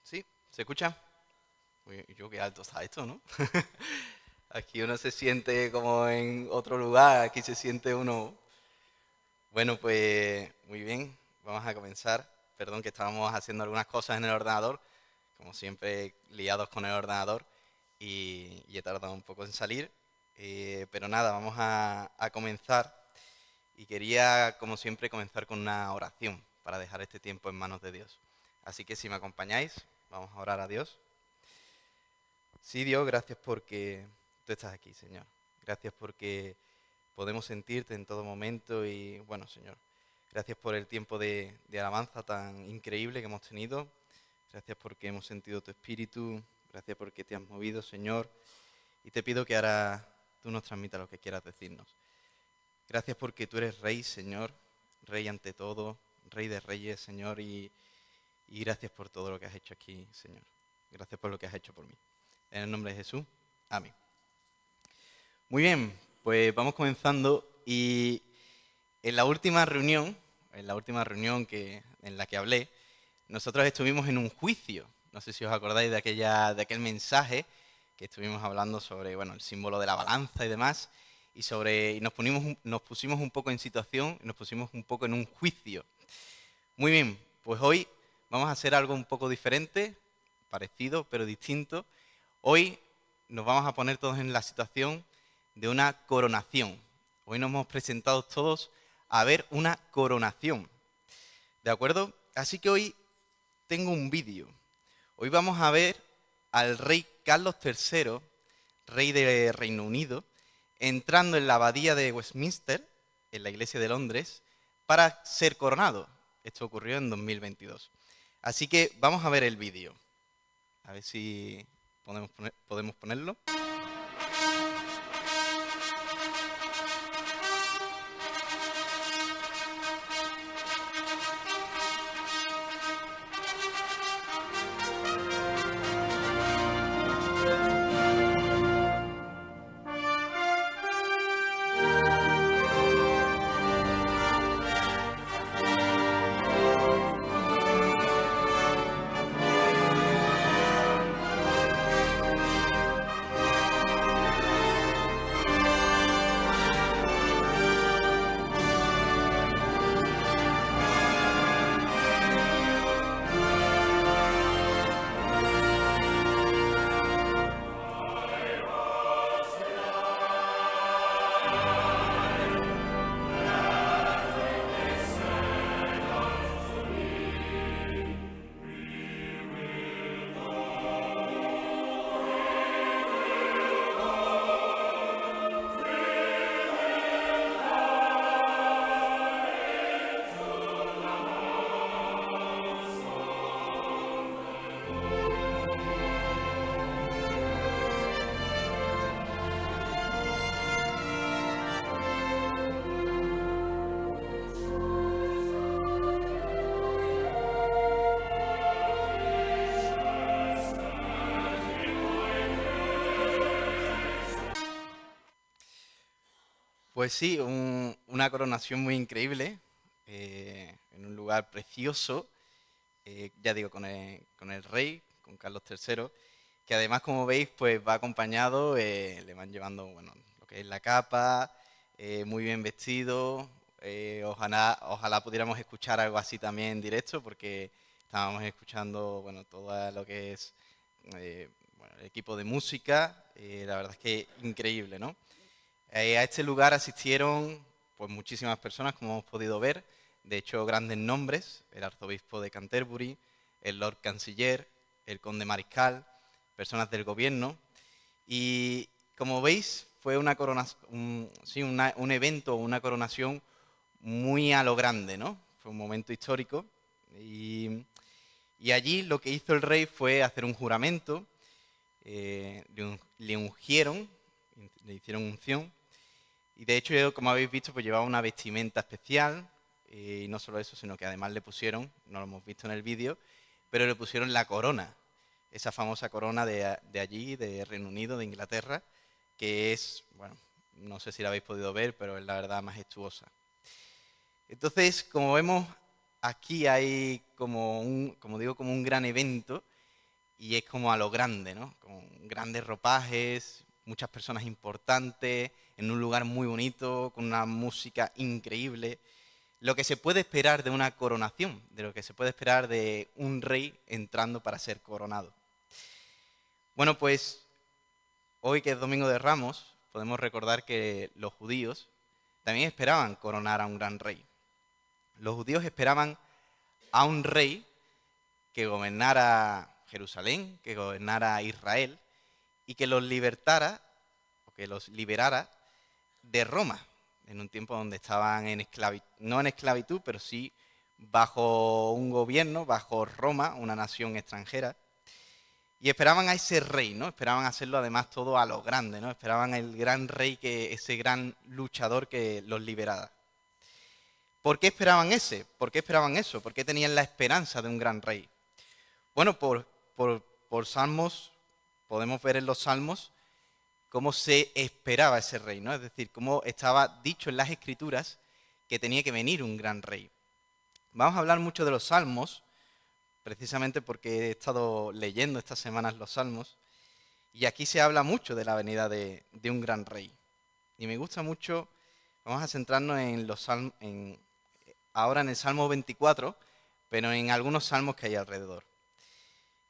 ¿Sí? ¿Se escucha? Uy, yo qué alto está esto, ¿no? Aquí uno se siente como en otro lugar, aquí se siente uno... Bueno, pues muy bien, vamos a comenzar. Perdón que estábamos haciendo algunas cosas en el ordenador, como siempre liados con el ordenador y he tardado un poco en salir. Pero nada, vamos a comenzar y quería, como siempre, comenzar con una oración para dejar este tiempo en manos de Dios. Así que si me acompañáis, vamos a orar a Dios. Sí, Dios, gracias porque tú estás aquí, Señor. Gracias porque podemos sentirte en todo momento y, bueno, Señor, gracias por el tiempo de alabanza tan increíble que hemos tenido. Gracias porque hemos sentido tu espíritu. Gracias porque te has movido, Señor. Y te pido que ahora tú nos transmitas lo que quieras decirnos. Gracias porque tú eres Rey, Señor, Rey ante todo, Rey de Reyes, Señor, y gracias por todo lo que has hecho aquí, Señor. Gracias por lo que has hecho por mí. En el nombre de Jesús, amén. Muy bien, pues vamos comenzando y en la última reunión, en la que hablé, nosotros estuvimos en un juicio. No sé si os acordáis de aquel mensaje que estuvimos hablando sobre, bueno, el símbolo de la balanza y demás, y nos pusimos un poco en situación, nos pusimos un poco en un juicio. Muy bien, pues hoy vamos a hacer algo un poco diferente, parecido pero distinto. Hoy nos vamos a poner todos en la situación de una coronación. Hoy nos hemos presentado todos a ver una coronación, ¿de acuerdo? Así que hoy tengo un vídeo. Hoy vamos a ver al rey Carlos III, rey de Reino Unido, entrando en la abadía de Westminster, en la iglesia de Londres, para ser coronado. Esto ocurrió en 2022. Así que vamos a ver el vídeo. A ver si podemos ponerlo. Pues sí, una coronación muy increíble, en un lugar precioso, ya digo, con el rey, con Carlos III, que además, como veis, pues va acompañado, le van llevando, bueno, lo que es la capa, muy bien vestido. Ojalá pudiéramos escuchar algo así también en directo, porque estábamos escuchando, bueno, todo lo que es bueno, el equipo de música. La verdad es que increíble, ¿no? A este lugar asistieron pues muchísimas personas, como hemos podido ver. De hecho, grandes nombres: el arzobispo de Canterbury, el Lord Canciller, el conde mariscal, personas del gobierno. Y como veis, fue un evento, una coronación muy a lo grande, ¿no? Fue un momento histórico. Y, y allí lo que hizo el rey fue hacer un juramento, le ungieron, le hicieron unción. Y de hecho, como habéis visto, pues llevaba una vestimenta especial, y no solo eso, sino que además le pusieron, no lo hemos visto en el vídeo, pero le pusieron la corona, esa famosa corona de allí, de Reino Unido, de Inglaterra, que es, bueno, no sé si la habéis podido ver, pero es la verdad majestuosa. Entonces, como vemos, aquí hay como digo, como un gran evento, y es como a lo grande, ¿no? Con grandes ropajes, muchas personas importantes, en un lugar muy bonito, con una música increíble. Lo que se puede esperar de una coronación, de lo que se puede esperar de un rey entrando para ser coronado. Bueno, pues hoy que es Domingo de Ramos, podemos recordar que los judíos también esperaban coronar a un gran rey. Los judíos esperaban a un rey que gobernara Jerusalén, que gobernara Israel y que los libertara o que los liberara de Roma, en un tiempo donde estaban en esclavitud, no en esclavitud, pero sí bajo un gobierno, bajo Roma, una nación extranjera. Y esperaban a ese rey, ¿no? Esperaban hacerlo además todo a lo grande, ¿no? Esperaban el gran rey, ese gran luchador que los liberara. ¿Por qué esperaban ese? ¿Por qué esperaban eso? ¿Por qué tenían la esperanza de un gran rey? Bueno, por Salmos, podemos ver en los Salmos cómo se esperaba ese rey, ¿no? Es decir, cómo estaba dicho en las Escrituras que tenía que venir un gran rey. Vamos a hablar mucho de los Salmos, precisamente porque he estado leyendo estas semanas los Salmos, y aquí se habla mucho de la venida de un gran rey. Y me gusta mucho, vamos a centrarnos en los Salmos, ahora en el Salmo 24, pero en algunos salmos que hay alrededor.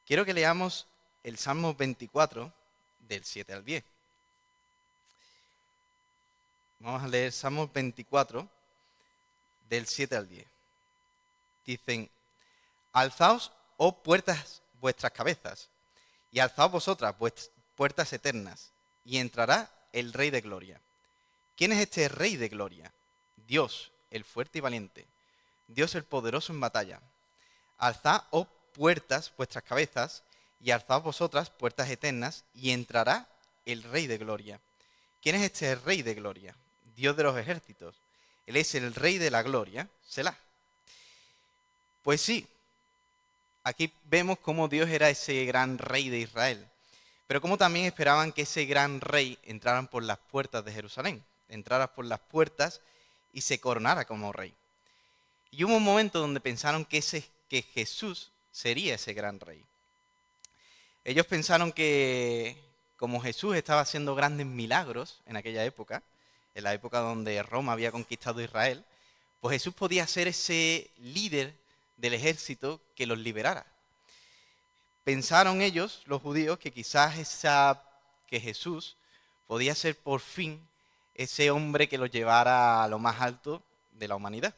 Quiero que leamos el Salmo 24 del 7 al 10. Vamos a leer Salmos 24 del 7 al 10. Dicen: alzaos, oh puertas, vuestras cabezas, y alzaos vosotras, puertas eternas, y entrará el Rey de Gloria. ¿Quién es este Rey de Gloria? Dios, el fuerte y valiente, Dios el poderoso en batalla. Alzad, oh puertas, vuestras cabezas, y alzad vosotras, puertas eternas, y entrará el Rey de Gloria. ¿Quién es este Rey de Gloria? Dios de los ejércitos. Él es el Rey de la Gloria, Selah. Pues sí, aquí vemos cómo Dios era ese gran Rey de Israel, pero cómo también esperaban que ese gran Rey entrara por las puertas de Jerusalén, entrara por las puertas y se coronara como Rey. Y hubo un momento donde pensaron que Jesús sería ese gran Rey. Ellos pensaron que como Jesús estaba haciendo grandes milagros en aquella época, en la época donde Roma había conquistado Israel, pues Jesús podía ser ese líder del ejército que los liberara. Pensaron ellos, los judíos, que quizás que Jesús podía ser por fin ese hombre que los llevara a lo más alto de la humanidad.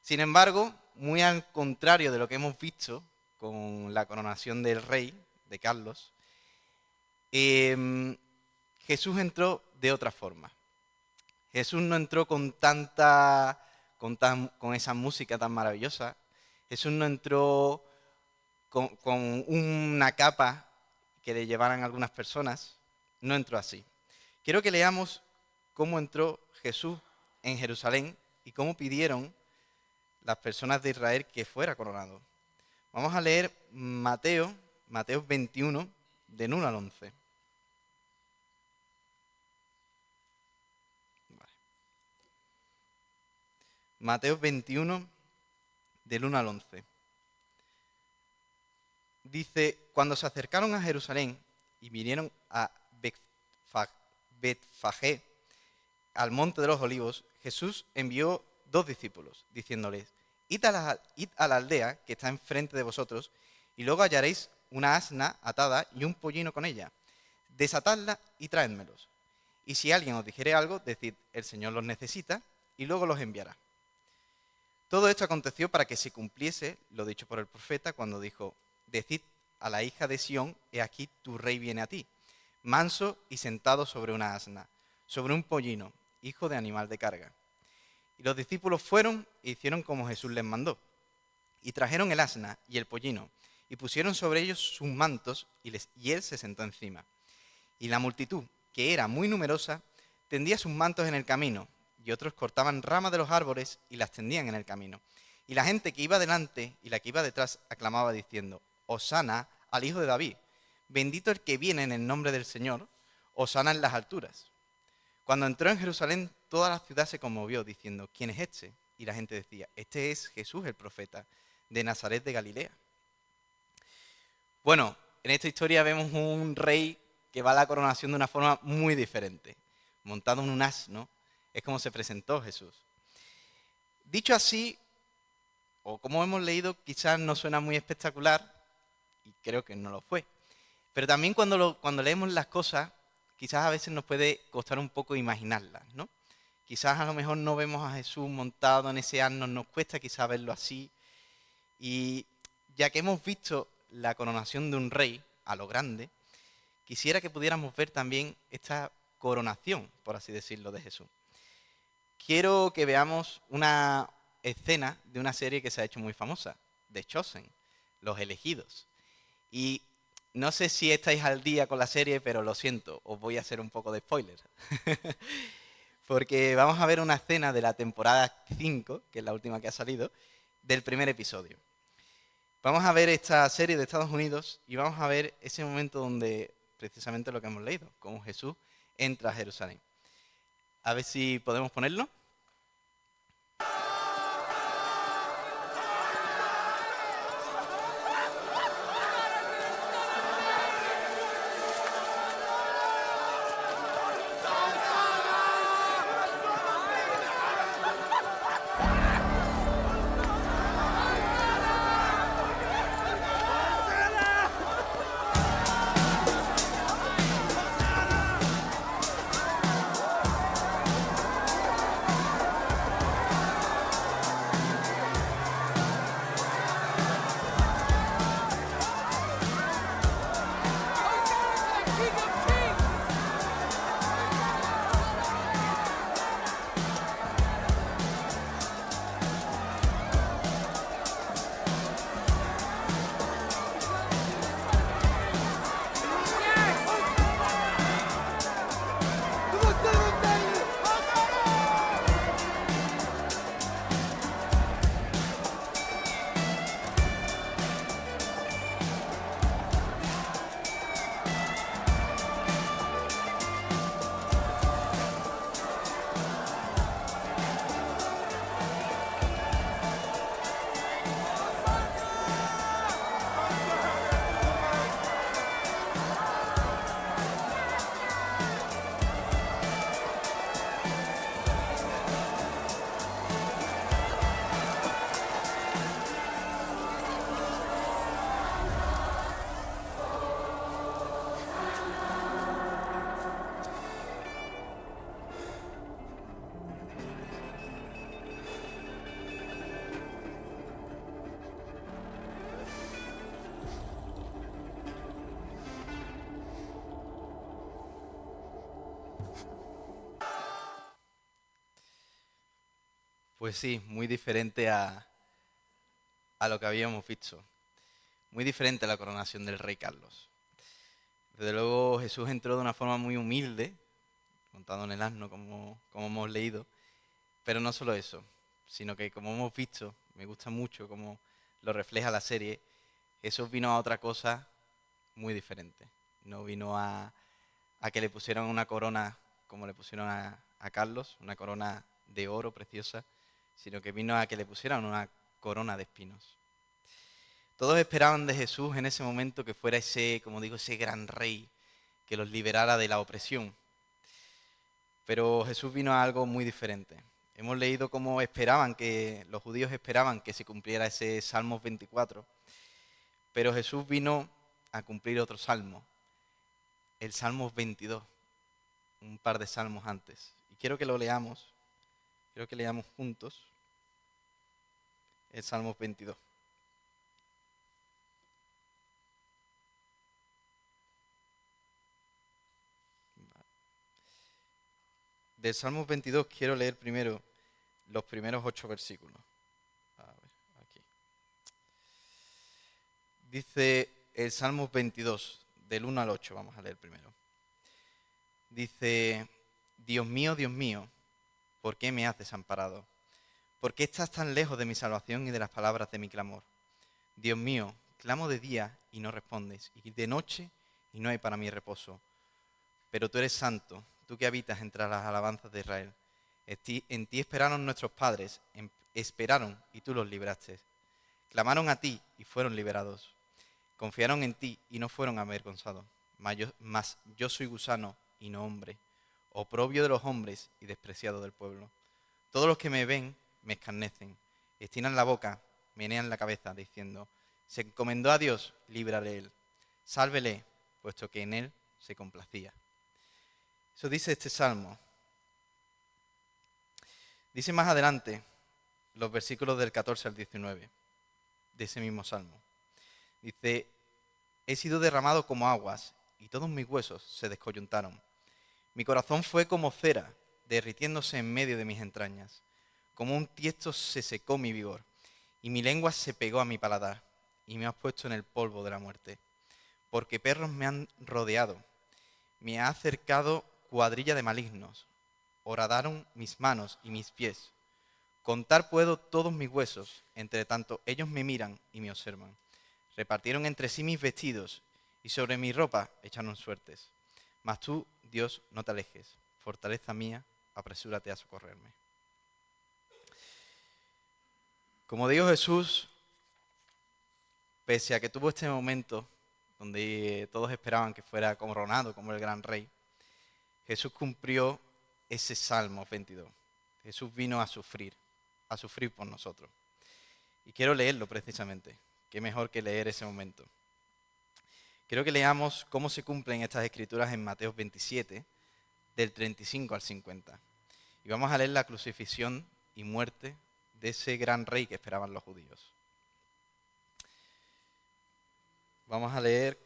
Sin embargo, muy al contrario de lo que hemos visto con la coronación del rey, de Carlos, Jesús entró de otra forma. Jesús no entró con esa música tan maravillosa. Jesús no entró con una capa que le llevaran algunas personas. No entró así. Quiero que leamos cómo entró Jesús en Jerusalén y cómo pidieron las personas de Israel que fuera coronado. Vamos a leer Mateo 21, del 1 al 11. Vale. Mateo 21, del 1 al 11. Dice: cuando se acercaron a Jerusalén y vinieron a Betfagé, al monte de los olivos, Jesús envió 2 discípulos, diciéndoles: id a la aldea que está enfrente de vosotros, y luego hallaréis una asna atada y un pollino con ella. Desatadla y traédmelos. Y si alguien os dijere algo, decid: el Señor los necesita, y luego los enviará. Todo esto aconteció para que se cumpliese lo dicho por el profeta cuando dijo: decid a la hija de Sión, he aquí tu rey viene a ti, manso y sentado sobre una asna, sobre un pollino, hijo de animal de carga. Y los discípulos fueron e hicieron como Jesús les mandó. Y trajeron el asna y el pollino, y pusieron sobre ellos sus mantos, y él se sentó encima. Y la multitud, que era muy numerosa, tendía sus mantos en el camino, y otros cortaban ramas de los árboles y las tendían en el camino. Y la gente que iba delante y la que iba detrás aclamaba diciendo: Hosana al Hijo de David, bendito el que viene en el nombre del Señor, Hosana en las alturas. Cuando entró en Jerusalén, toda la ciudad se conmovió, diciendo: ¿quién es este? Y la gente decía: este es Jesús el profeta, de Nazaret de Galilea. Bueno, en esta historia vemos un rey que va a la coronación de una forma muy diferente, montado en un asno. Es como se presentó Jesús. Dicho así, o como hemos leído, quizás no suena muy espectacular, y creo que no lo fue. Pero también cuando leemos las cosas, quizás a veces nos puede costar un poco imaginarlas, ¿no? Quizás a lo mejor no vemos a Jesús montado en ese asno, nos cuesta quizás verlo así. Y ya que hemos visto la coronación de un rey a lo grande, quisiera que pudiéramos ver también esta coronación, por así decirlo, de Jesús. Quiero que veamos una escena de una serie que se ha hecho muy famosa, The Chosen, Los Elegidos. Y no sé si estáis al día con la serie, pero lo siento, os voy a hacer un poco de spoiler. Porque vamos a ver una escena de la temporada 5, que es la última que ha salido, del primer episodio. Vamos a ver esta serie de Estados Unidos y vamos a ver ese momento donde, precisamente lo que hemos leído, cómo Jesús entra a Jerusalén. A ver si podemos ponerlo. Pues sí, muy diferente a lo que habíamos visto. Muy diferente a la coronación del rey Carlos. Desde luego Jesús entró de una forma muy humilde, montado en el asno, como hemos leído. Pero no solo eso, sino que como hemos visto, me gusta mucho cómo lo refleja la serie, Jesús vino a otra cosa muy diferente. No vino a que le pusieran una corona como le pusieron a Carlos, una corona de oro preciosa, sino que vino a que le pusieran una corona de espinos. Todos esperaban de Jesús en ese momento que fuera ese, como digo, ese gran rey que los liberara de la opresión. Pero Jesús vino a algo muy diferente. Hemos leído cómo los judíos esperaban que se cumpliera ese Salmos 24, pero Jesús vino a cumplir otro salmo, el Salmos 22, un par de salmos antes. Y quiero que lo leamos, quiero que leamos juntos el Salmos 22. Del Salmos 22 quiero leer primero los primeros 8 versículos. A ver, aquí. Dice el Salmos 22, del 1 al 8, vamos a leer primero. Dice, Dios mío, ¿por qué me has desamparado? ¿Por qué estás tan lejos de mi salvación y de las palabras de mi clamor? Dios mío, clamo de día y no respondes, y de noche y no hay para mí reposo. Pero tú eres santo, tú que habitas entre las alabanzas de Israel. En ti esperaron nuestros padres, esperaron y tú los libraste. Clamaron a ti y fueron liberados. Confiaron en ti y no fueron avergonzados. Mas yo soy gusano y no hombre, oprobio de los hombres y despreciado del pueblo. Todos los que me ven me escarnecen, estiran la boca, menean la cabeza, diciendo: se encomendó a Dios, líbrale él. Sálvele, puesto que en él se complacía. Eso dice este salmo. Dice más adelante, los versículos del 14 al 19, de ese mismo salmo. Dice: he sido derramado como aguas, y todos mis huesos se descoyuntaron. Mi corazón fue como cera, derritiéndose en medio de mis entrañas. Como un tiesto se secó mi vigor, y mi lengua se pegó a mi paladar, y me has puesto en el polvo de la muerte. Porque perros me han rodeado, me ha acercado cuadrilla de malignos, horadaron mis manos y mis pies. Contar puedo todos mis huesos, entre tanto ellos me miran y me observan. Repartieron entre sí mis vestidos, y sobre mi ropa echaron suertes. Mas tú, Dios, no te alejes, fortaleza mía, apresúrate a socorrerme. Como dijo Jesús, pese a que tuvo este momento donde todos esperaban que fuera coronado como el gran rey, Jesús cumplió ese Salmo 22. Jesús vino a sufrir por nosotros. Y quiero leerlo precisamente. Qué mejor que leer ese momento. Quiero que leamos cómo se cumplen estas escrituras en Mateo 27, del 35 al 50. Y vamos a leer la crucifixión y muerte de ese gran rey que esperaban los judíos. Vamos a leer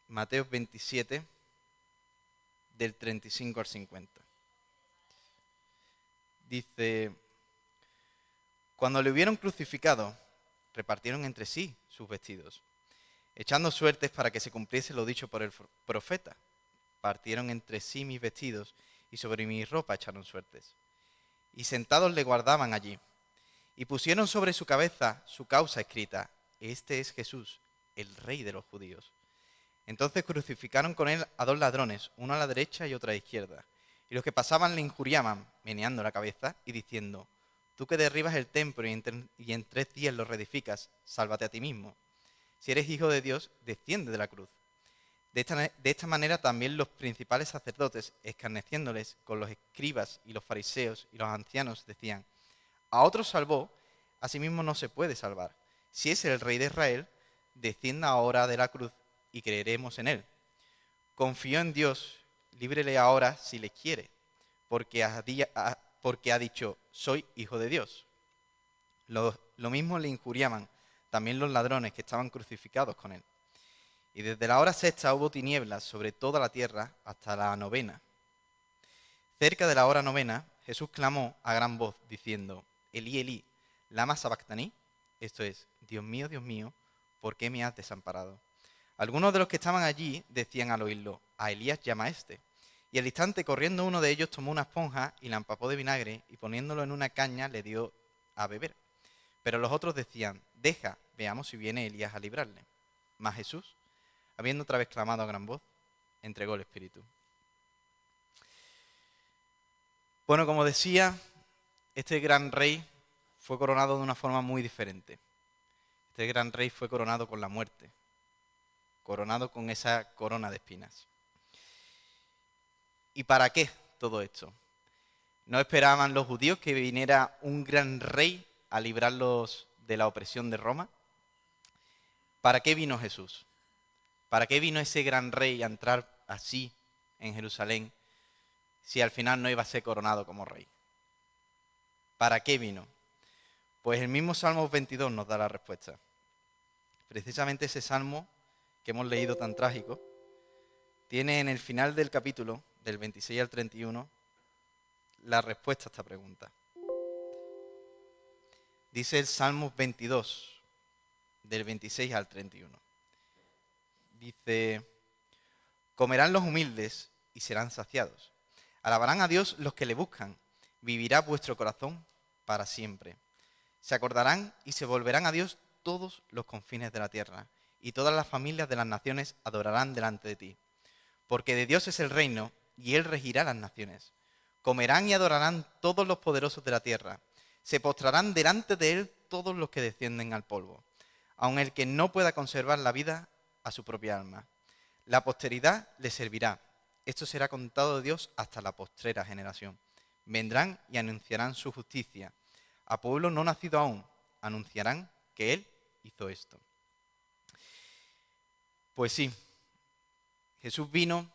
Mateo 27, del 35 al 50. Dice: cuando le hubieron crucificado, repartieron entre sí sus vestidos, echando suertes para que se cumpliese lo dicho por el profeta. Partieron entre sí mis vestidos y sobre mi ropa echaron suertes. Y sentados le guardaban allí. Y pusieron sobre su cabeza su causa escrita: este es Jesús, el Rey de los judíos. Entonces crucificaron con él a dos ladrones, uno a la derecha y otro a la izquierda. Y los que pasaban le injuriaban, meneando la cabeza y diciendo: tú que derribas el templo y en 3 días lo reedificas, sálvate a ti mismo. Si eres hijo de Dios, desciende de la cruz. De esta manera también los principales sacerdotes, escarneciéndoles con los escribas y los fariseos y los ancianos, decían: a otros salvó, a sí mismo no se puede salvar. Si es el Rey de Israel, descienda ahora de la cruz y creeremos en él. Confío en Dios, líbrele ahora si le quiere, porque ha dicho: soy hijo de Dios. Lo mismo le injuriaban también los ladrones que estaban crucificados con él. Y desde la hora sexta hubo tinieblas sobre toda la tierra hasta la 9. Cerca de la hora 9, Jesús clamó a gran voz, diciendo: Elí, Elí, lama sabactaní, esto es: Dios mío, ¿por qué me has desamparado? Algunos de los que estaban allí decían al oírlo: a Elías llama a este. Y al instante, corriendo, uno de ellos tomó una esponja y la empapó de vinagre y poniéndolo en una caña le dio a beber. Pero los otros decían: deja, veamos si viene Elías a librarle. Mas Jesús, habiendo otra vez clamado a gran voz, entregó el Espíritu. Bueno, como decía, este gran rey fue coronado de una forma muy diferente. Este gran rey fue coronado con la muerte, coronado con esa corona de espinas. ¿Y para qué todo esto? ¿No esperaban los judíos que viniera un gran rey a librarlos de la opresión de Roma? ¿Para qué vino Jesús? ¿Para qué vino ese gran rey a entrar así en Jerusalén si al final no iba a ser coronado como rey? ¿Para qué vino? Pues el mismo Salmo 22 nos da la respuesta. Precisamente ese salmo que hemos leído tan trágico tiene en el final del capítulo, del 26 al 31, la respuesta a esta pregunta. Dice el Salmo 22, del 26 al 31. Dice: comerán los humildes y serán saciados. Alabarán a Dios los que le buscan. Vivirá vuestro corazón para siempre. Se acordarán y se volverán a Dios todos los confines de la tierra, y todas las familias de las naciones adorarán delante de ti. Porque de Dios es el reino, y Él regirá las naciones. Comerán y adorarán todos los poderosos de la tierra. Se postrarán delante de Él todos los que descienden al polvo. aun el que no pueda conservar la vida a su propia alma. La posteridad le servirá. Esto será contado de Dios hasta la postrera generación. Vendrán y anunciarán su justicia. A pueblo no nacido aún, anunciarán que Él hizo esto. Pues sí, Jesús vino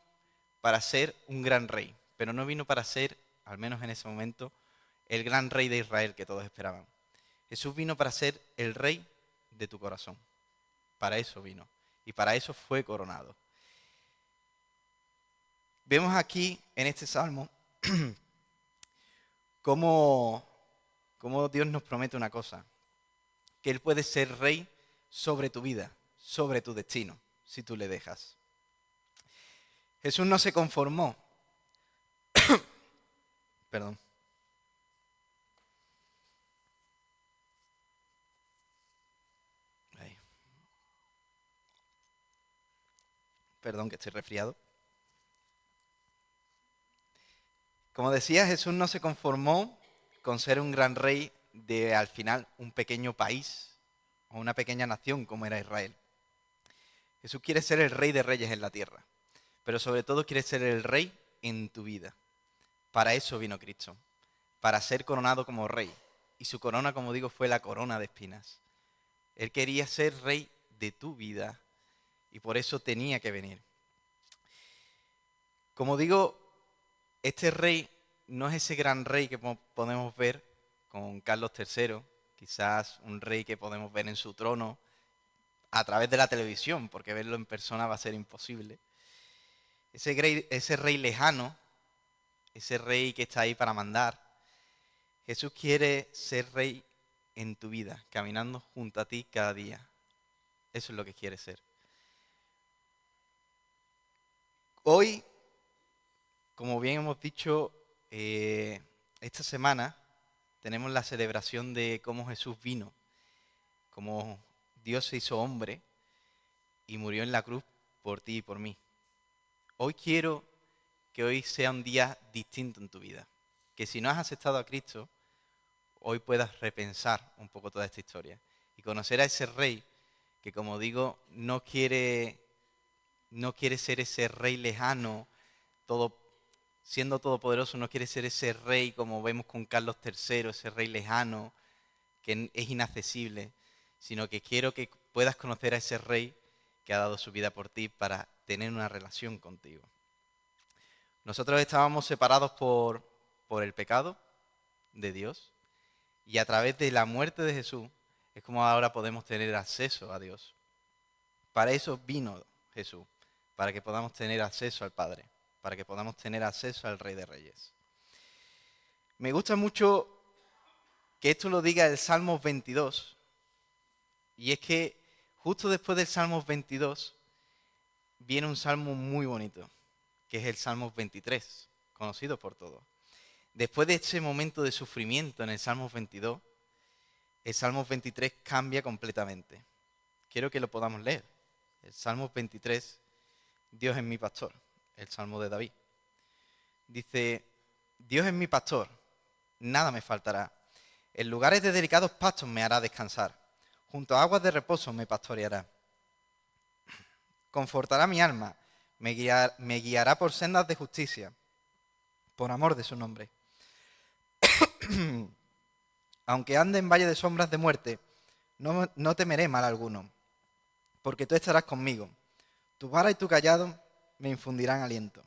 para ser un gran rey, pero no vino para ser, al menos en ese momento, el gran rey de Israel que todos esperaban. Jesús vino para ser el rey de tu corazón. Para eso vino. Y para eso fue coronado. Vemos aquí en este salmo cómo Dios nos promete una cosa, que Él puede ser rey sobre tu vida, sobre tu destino, si tú le dejas. Jesús no se conformó. Perdón. Ahí. Perdón, que estoy resfriado. Como decía, Jesús no se conformó con ser un gran rey de, al final, un pequeño país o una pequeña nación como era Israel. Jesús quiere ser el rey de reyes en la tierra, pero sobre todo quiere ser el rey en tu vida. Para eso vino Cristo, para ser coronado como rey. Y su corona, como digo, fue la corona de espinas. Él quería ser rey de tu vida y por eso tenía que venir. Como digo, este rey no es ese gran rey que podemos ver con Carlos III, quizás un rey que podemos ver en su trono a través de la televisión, porque verlo en persona va a ser imposible. Ese rey lejano, ese rey que está ahí para mandar. Jesús quiere ser rey en tu vida, caminando junto a ti cada día. Eso es lo que quiere ser. Hoy, como bien hemos dicho, esta semana tenemos la celebración de cómo Jesús vino, cómo Dios se hizo hombre y murió en la cruz por ti y por mí. Hoy quiero que hoy sea un día distinto en tu vida. Que si no has aceptado a Cristo, hoy puedas repensar un poco toda esta historia y conocer a ese rey que, como digo, no quiere ser ese rey lejano, siendo todopoderoso, no quiere ser ese rey como vemos con Carlos III, ese rey lejano que es inaccesible, sino que quiero que puedas conocer a ese rey que ha dado su vida por ti para tener una relación contigo. Nosotros estábamos separados por el pecado de Dios y a través de la muerte de Jesús es como ahora podemos tener acceso a Dios. Para eso vino Jesús, para que podamos tener acceso al Padre, para que podamos tener acceso al Rey de Reyes. Me gusta mucho que esto lo diga el Salmos 22, y es que justo después del Salmos 22 viene un salmo muy bonito, que es el Salmos 23, conocido por todos. Después de ese momento de sufrimiento en el Salmos 22, el Salmos 23 cambia completamente. Quiero que lo podamos leer. El Salmos 23, Dios es mi pastor, el Salmo de David. Dice, Dios es mi pastor, nada me faltará. En lugares de delicados pastos me hará descansar. Junto a aguas de reposo me pastoreará. Confortará mi alma, me guiará por sendas de justicia, por amor de su nombre. Aunque ande en valle de sombras de muerte, no temeré mal alguno, porque tú estarás conmigo. Tu vara y tu cayado me infundirán aliento.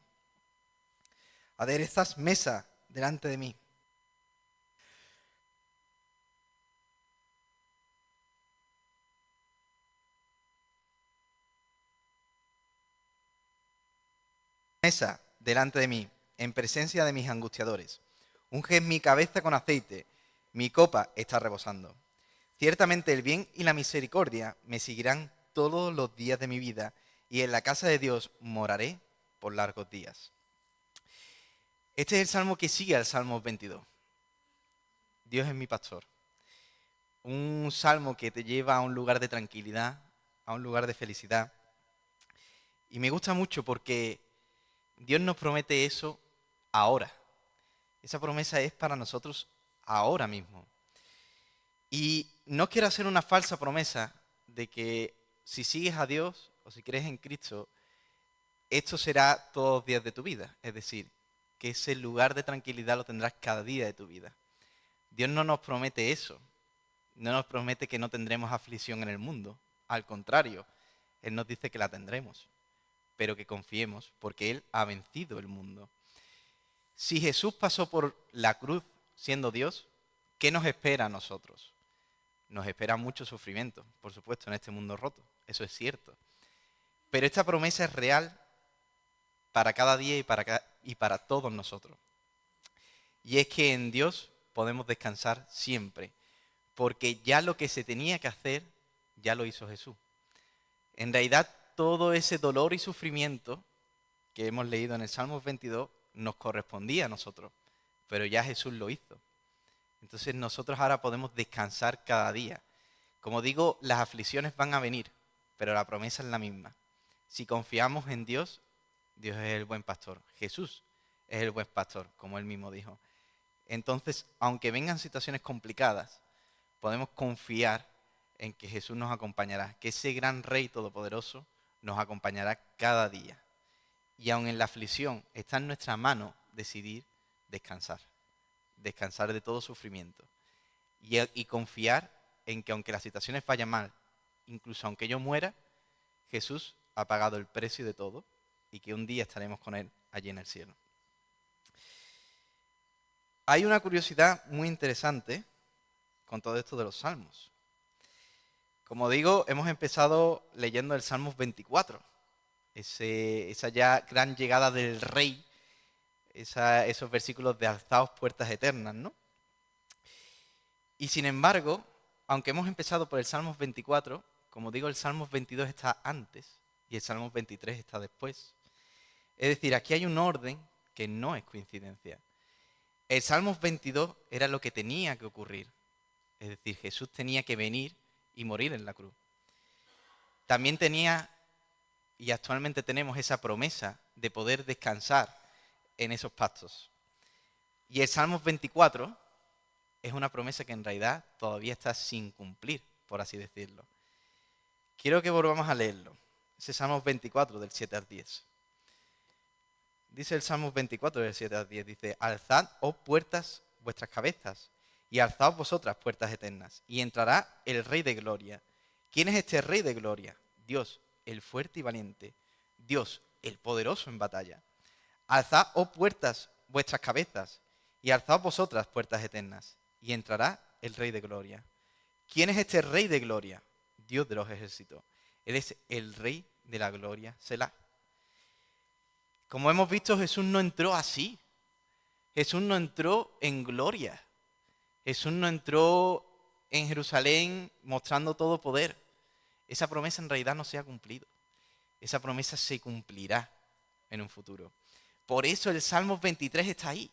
Aderezas mesa delante de mí. Mesa delante de mí, en presencia de mis angustiadores. Unges mi cabeza con aceite, mi copa está rebosando. Ciertamente el bien y la misericordia me seguirán todos los días de mi vida, y en la casa de Dios moraré por largos días. Este es el salmo que sigue al Salmo 22. Dios es mi pastor. Un salmo que te lleva a un lugar de tranquilidad, a un lugar de felicidad. Y me gusta mucho porque Dios nos promete eso ahora. Esa promesa es para nosotros ahora mismo. Y no quiero hacer una falsa promesa de que si sigues a Dios o si crees en Cristo, esto será todos los días de tu vida. Es decir, que ese lugar de tranquilidad lo tendrás cada día de tu vida. Dios no nos promete eso. No nos promete que no tendremos aflicción en el mundo. Al contrario, Él nos dice que la tendremos, pero que confiemos porque Él ha vencido el mundo. Si Jesús pasó por la cruz siendo Dios, ¿qué nos espera a nosotros? Nos espera mucho sufrimiento, por supuesto, en este mundo roto. Eso es cierto. Pero esta promesa es real para cada día y para todos nosotros. Y es que en Dios podemos descansar siempre, porque ya lo que se tenía que hacer, ya lo hizo Jesús. En realidad, todo ese dolor y sufrimiento que hemos leído en el Salmo 22 nos correspondía a nosotros, pero ya Jesús lo hizo. Entonces nosotros ahora podemos descansar cada día. Como digo, las aflicciones van a venir, pero la promesa es la misma. Si confiamos en Dios, Dios es el buen pastor. Jesús es el buen pastor, como él mismo dijo. Entonces, aunque vengan situaciones complicadas, podemos confiar en que Jesús nos acompañará, que ese gran Rey todopoderoso nos acompañará cada día. Y aun en la aflicción está en nuestra mano decidir descansar de todo sufrimiento y confiar en que aunque las situaciones vayan mal, incluso aunque yo muera, Jesús ha pagado el precio de todo y que un día estaremos con Él allí en el cielo. Hay una curiosidad muy interesante con todo esto de los salmos. Como digo, hemos empezado leyendo el Salmos 24, esa ya gran llegada del Rey, esos versículos de alzaos puertas eternas, ¿no? Y sin embargo, aunque hemos empezado por el Salmos 24, como digo, el Salmos 22 está antes y el Salmos 23 está después. Es decir, aquí hay un orden que no es coincidencia. El Salmos 22 era lo que tenía que ocurrir. Es decir, Jesús tenía que venir y morir en la cruz. También tenía, y actualmente tenemos esa promesa de poder descansar en esos pastos. Y el Salmos 24 es una promesa que en realidad todavía está sin cumplir, por así decirlo. Quiero que volvamos a leerlo. Ese Salmos 24 del 7 al 10. Dice el Salmos 24 del 7 al 10, dice: alzad, oh puertas, vuestras cabezas, y alzaos vosotras, puertas eternas, y entrará el Rey de Gloria. ¿Quién es este Rey de Gloria? Dios, el fuerte y valiente, Dios, el poderoso en batalla. Alzad, oh puertas, vuestras cabezas, y alzaos vosotras, puertas eternas, y entrará el Rey de Gloria. ¿Quién es este Rey de Gloria? Dios de los ejércitos. Él es el Rey de la Gloria, Selah. Como hemos visto, Jesús no entró así. Jesús no entró en gloria. Jesús no entró en Jerusalén mostrando todo poder. Esa promesa en realidad no se ha cumplido. Esa promesa se cumplirá en un futuro. Por eso el Salmos 23 está ahí.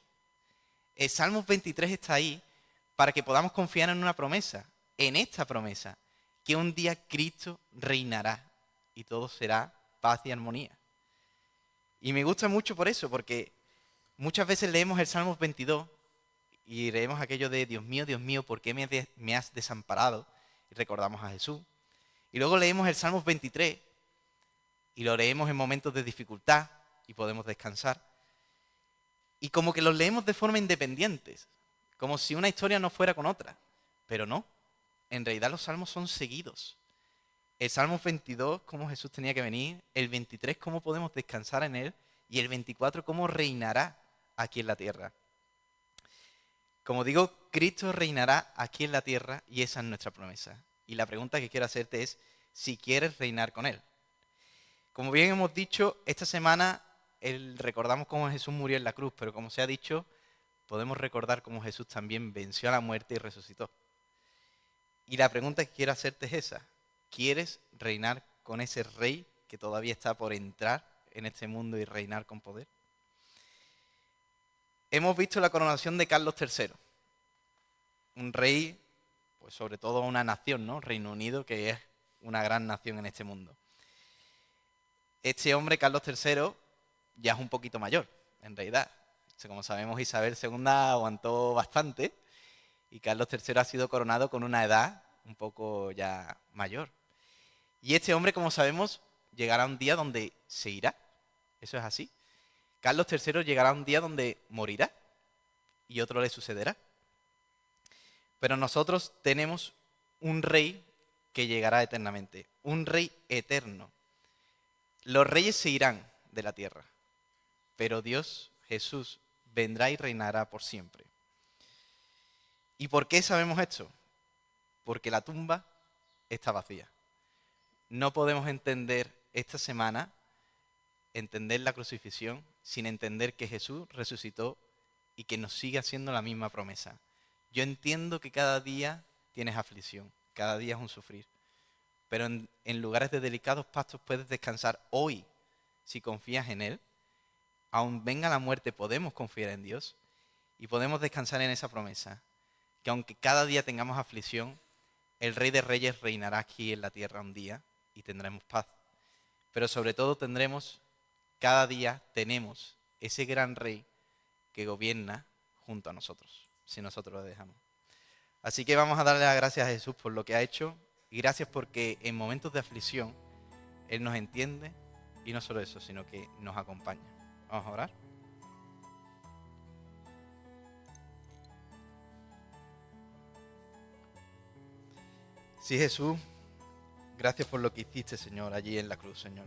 El Salmos 23 está ahí para que podamos confiar en una promesa, en esta promesa, que un día Cristo reinará y todo será paz y armonía. Y me gusta mucho por eso, porque muchas veces leemos el Salmos 22 y leemos aquello de Dios mío, ¿por qué me has desamparado? Y recordamos a Jesús. Y luego leemos el Salmos 23 y lo leemos en momentos de dificultad y podemos descansar. Y como que los leemos de forma independiente, como si una historia no fuera con otra. Pero no, en realidad los salmos son seguidos. El Salmo 22, cómo Jesús tenía que venir, el 23, cómo podemos descansar en Él, y el 24, cómo reinará aquí en la tierra. Como digo, Cristo reinará aquí en la tierra y esa es nuestra promesa. Y la pregunta que quiero hacerte es si quieres reinar con Él. Como bien hemos dicho, esta semana recordamos cómo Jesús murió en la cruz, pero como se ha dicho, podemos recordar cómo Jesús también venció a la muerte y resucitó. Y la pregunta que quiero hacerte es esa. ¿Quieres reinar con ese rey que todavía está por entrar en este mundo y reinar con poder? Hemos visto la coronación de Carlos III, un rey, pues sobre todo una nación, ¿no? Reino Unido, que es una gran nación en este mundo. Este hombre, Carlos III, ya es un poquito mayor, en realidad. Como sabemos, Isabel II aguantó bastante y Carlos III ha sido coronado con una edad un poco ya mayor. Y este hombre, como sabemos, llegará un día donde se irá. Eso es así. Carlos III llegará un día donde morirá y otro le sucederá. Pero nosotros tenemos un rey que llegará eternamente, un rey eterno. Los reyes se irán de la tierra, pero Dios, Jesús, vendrá y reinará por siempre. ¿Y por qué sabemos esto? Porque la tumba está vacía. No podemos entender esta semana, entender la crucifixión, sin entender que Jesús resucitó y que nos sigue haciendo la misma promesa. Yo entiendo que cada día tienes aflicción, cada día es un sufrir, pero en lugares de delicados pastos puedes descansar hoy si confías en Él. Aun venga la muerte, podemos confiar en Dios y podemos descansar en esa promesa, que aunque cada día tengamos aflicción, el Rey de Reyes reinará aquí en la tierra un día y tendremos paz. Pero sobre todo cada día tenemos ese gran Rey que gobierna junto a nosotros, si nosotros lo dejamos. Así que vamos a darle las gracias a Jesús por lo que ha hecho y gracias porque en momentos de aflicción Él nos entiende y no solo eso, sino que nos acompaña. Vamos a orar. Sí, Jesús, gracias por lo que hiciste, Señor, allí en la cruz, Señor.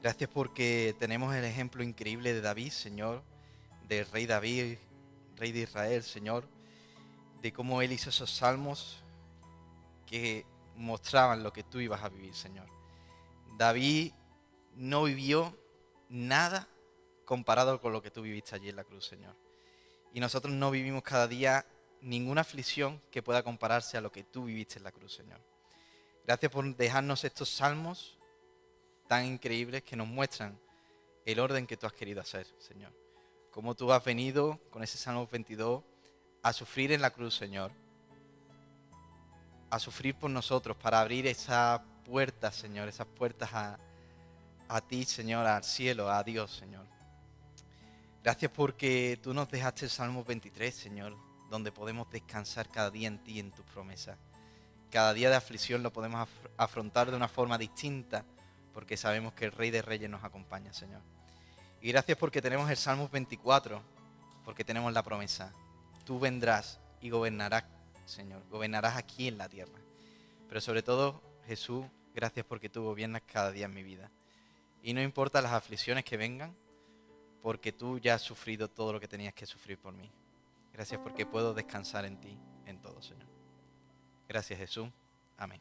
Gracias porque tenemos el ejemplo increíble de David, Señor, del rey David, rey de Israel, Señor, de cómo él hizo esos salmos que mostraban lo que tú ibas a vivir, Señor. David no vivió nada comparado con lo que tú viviste allí en la cruz, Señor. Y nosotros no vivimos cada día ninguna aflicción que pueda compararse a lo que tú viviste en la cruz, Señor. Gracias por dejarnos estos salmos tan increíbles que nos muestran el orden que tú has querido hacer, Señor. Cómo tú has venido con ese Salmo 22 a sufrir en la cruz, Señor. A sufrir por nosotros, para abrir esa puerta, Señor, esas puertas a ti, Señor, al cielo, a Dios, Señor. Gracias porque tú nos dejaste el Salmo 23, Señor, donde podemos descansar cada día en ti, en tus promesas. Cada día de aflicción lo podemos afrontar de una forma distinta, porque sabemos que el Rey de Reyes nos acompaña, Señor. Y gracias porque tenemos el Salmo 24, porque tenemos la promesa. Tú vendrás y gobernarás, Señor, gobernarás aquí en la tierra. Pero sobre todo, Jesús, gracias porque tú gobiernas cada día en mi vida. Y no importa las aflicciones que vengan, porque tú ya has sufrido todo lo que tenías que sufrir por mí. Gracias porque puedo descansar en ti, en todo, Señor. Gracias, Jesús. Amén.